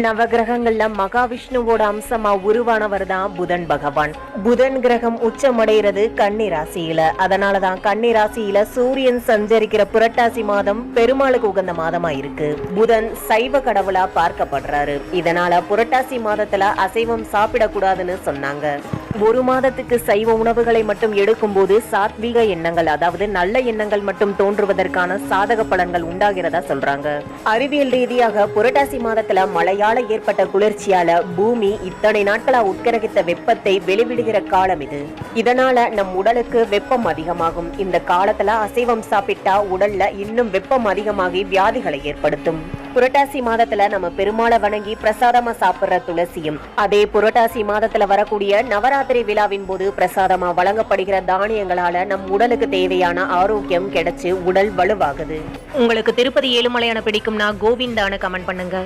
நவகிரகங்கள்ல மகாவிஷ்ணுவோட அம்சமா உருவானவர் தான் புதன் பகவான். புதன் கிரகம் உச்சமடைகிறது கன்னி ராசியில. அதனாலதான் கன்னி ராசியில சூரியன் சஞ்சரிக்கிற புரட்டாசி மாதம் பெருமாளுக்கு உகந்த மாதமா இருக்கு. புதன் சைவ கடவுளா பார்க்கப்படுறாரு. இதனால புரட்டாசி மாதத்துல அசைவம் சாப்பிடக்கூடாதுன்னு சொன்னாங்க. ஒரு மாதத்துக்கு சைவ உணவுகளை மட்டும் எடுக்கும் போது சாத்வீக எண்ணங்கள், அதாவது நல்ல எண்ணங்கள் மட்டும் தோன்றுவதற்கான சாதக பலன்கள் உண்டாகிறதா சொல்றாங்க. அறிவியல் ரீதியாக புரட்டாசி மாதத்துல மழையால ஏற்பட்ட குளிர்ச்சியால பூமி இத்தனை நாட்களா உட்கரகித்த வெப்பத்தை வெளிவிடுகிற காலம் இது. இதனால நம் உடலுக்கு வெப்பம் அதிகமாகும். இந்த காலத்துல அசைவம் சாப்பிட்டா உடல்ல இன்னும் வெப்பம் அதிகமாகி வியாதிகளை ஏற்படுத்தும். புரட்டாசி மாதத்துல நம்ம பெருமாளை வணங்கி பிரசாதமா சாப்பிடுற துளசியும், அதே புரட்டாசி மாதத்துல வரக்கூடிய நவராத்திரி விழாவின் போது பிரசாதமா வழங்கப்படுகிற தானியங்களால நம் உடலுக்கு தேவையான ஆரோக்கியம் கிடைச்சு உடல் வலுவாகுது. உங்களுக்கு திருப்பதி ஏழுமலையான பிடிக்கும்னா கோவிந்தான்னு கமெண்ட் பண்ணுங்க.